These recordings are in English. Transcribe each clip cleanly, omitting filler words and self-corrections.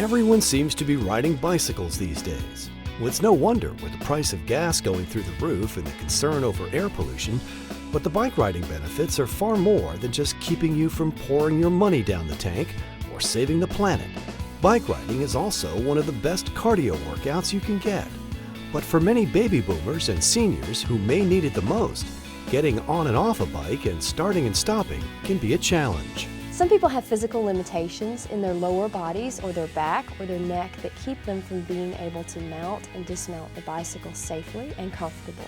Everyone seems to be riding bicycles these days. Well, it's no wonder with the price of gas going through the roof and the concern over air pollution, but the bike riding benefits are far more than just keeping you from pouring your money down the tank or saving the planet. Bike riding is also one of the best cardio workouts you can get. But for many baby boomers and seniors who may need it the most, getting on and off a bike and starting and stopping can be a challenge. Some people have physical limitations in their lower bodies or their back or their neck that keep them from being able to mount and dismount the bicycle safely and comfortably.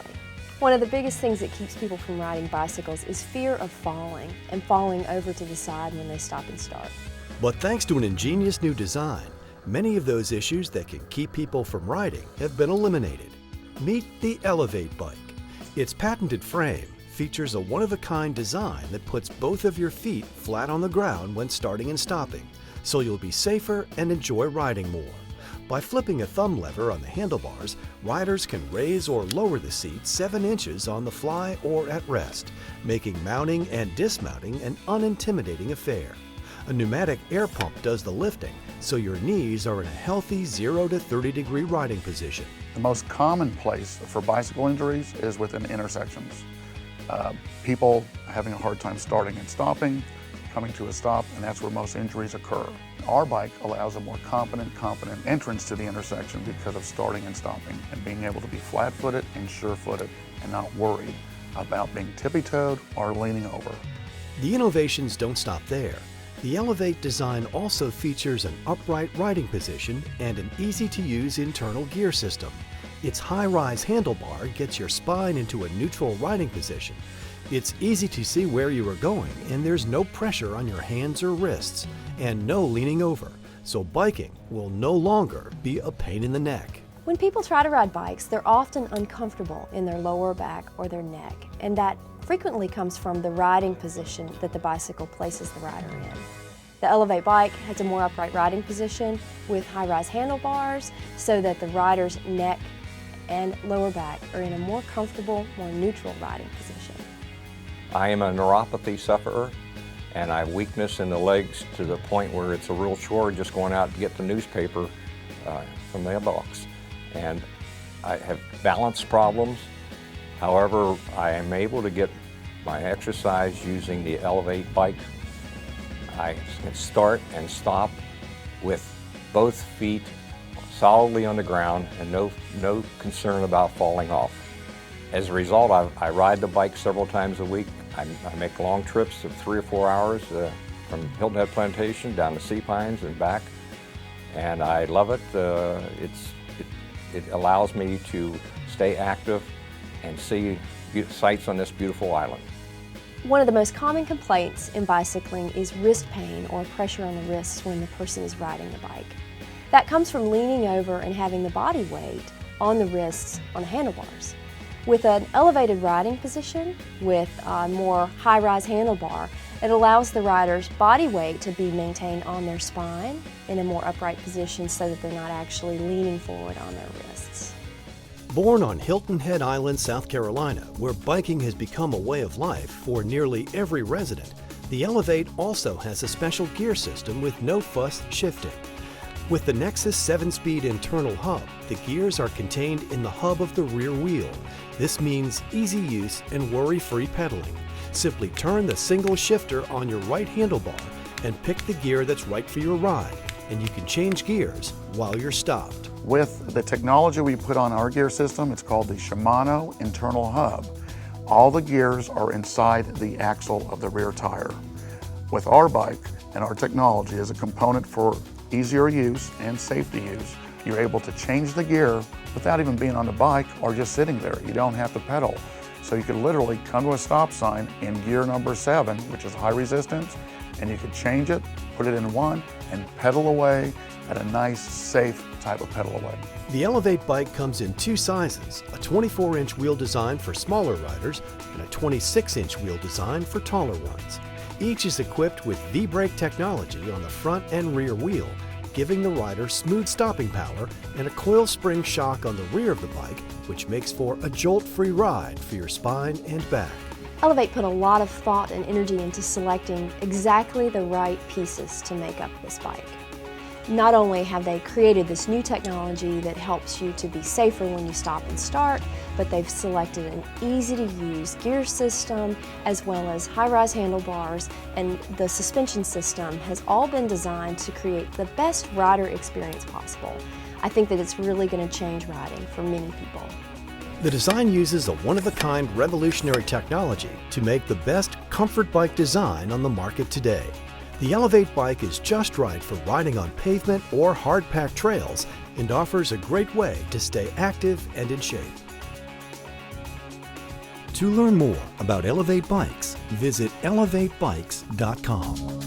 One of the biggest things that keeps people from riding bicycles is fear of falling and falling over to the side when they stop and start. But thanks to an ingenious new design, many of those issues that can keep people from riding have been eliminated. Meet the Elev8 bike. Its patented frame features a one-of-a-kind design that puts both of your feet flat on the ground when starting and stopping, so you'll be safer and enjoy riding more. By flipping a thumb lever on the handlebars, riders can raise or lower the seat 7 inches on the fly or at rest, making mounting and dismounting an unintimidating affair. A pneumatic air pump does the lifting, so your knees are in a healthy 0 to 30 degree riding position. The most common place for bicycle injuries is within intersections. People having a hard time starting and stopping, coming to a stop, and that's where most injuries occur. Our bike allows a more confident entrance to the intersection because of starting and stopping and being able to be flat-footed and sure-footed and not worried about being tippy-toed or leaning over. The innovations don't stop there. The Elev8 design also features an upright riding position and an easy-to-use internal gear system. Its high-rise handlebar gets your spine into a neutral riding position. It's easy to see where you are going, and there's no pressure on your hands or wrists, and no leaning over, so biking will no longer be a pain in the neck. When people try to ride bikes, they're often uncomfortable in their lower back or their neck, and that frequently comes from the riding position that the bicycle places the rider in. The Elev8 bike has a more upright riding position with high-rise handlebars so that the rider's neck and lower back are in a more comfortable, more neutral riding position. I am a neuropathy sufferer, and I have weakness in the legs to the point where it's a real chore just going out to get the newspaper from the mailbox. And I have balance problems. However, I am able to get my exercise using the Elev8 bike. I can start and stop with both feet solidly on the ground and no concern about falling off. As a result, I ride the bike several times a week. I make long trips of 3 or 4 hours from Hilton Head Plantation down to Sea Pines and back, and I love it. It allows me to stay active and see sights on this beautiful island. One of the most common complaints in bicycling is wrist pain or pressure on the wrists when the person is riding the bike. That comes from leaning over and having the body weight on the wrists on the handlebars. With an elevated riding position with a more high-rise handlebar, it allows the rider's body weight to be maintained on their spine in a more upright position so that they're not actually leaning forward on their wrists. Born on Hilton Head Island, South Carolina, where biking has become a way of life for nearly every resident, the Elev8 also has a special gear system with no fuss shifting. With the Nexus 7-speed internal hub, the gears are contained in the hub of the rear wheel. This means easy use and worry-free pedaling. Simply turn the single shifter on your right handlebar and pick the gear that's right for your ride, and you can change gears while you're stopped. With the technology we put on our gear system, it's called the Shimano internal hub. All the gears are inside the axle of the rear tire. With our bike and our technology as a component for easier use and safety use, you're able to change the gear without even being on the bike or just sitting there. You don't have to pedal. So you could literally come to a stop sign in gear number 7, which is high resistance, and you could change it, put it in 1, and pedal away at a nice, safe type of pedal away. The Elev8 bike comes in 2 sizes, a 24-inch wheel design for smaller riders and a 26-inch wheel design for taller ones. Each is equipped with V-brake technology on the front and rear wheel, giving the rider smooth stopping power and a coil spring shock on the rear of the bike, which makes for a jolt-free ride for your spine and back. Elev8 put a lot of thought and energy into selecting exactly the right pieces to make up this bike. Not only have they created this new technology that helps you to be safer when you stop and start, but they've selected an easy-to-use gear system as well as high-rise handlebars, and the suspension system has all been designed to create the best rider experience possible. I think that it's really going to change riding for many people. The design uses a one-of-a-kind revolutionary technology to make the best comfort bike design on the market today. The Elev8 bike is just right for riding on pavement or hard-packed trails and offers a great way to stay active and in shape. To learn more about Elev8 Bikes, visit elev8bikes.com.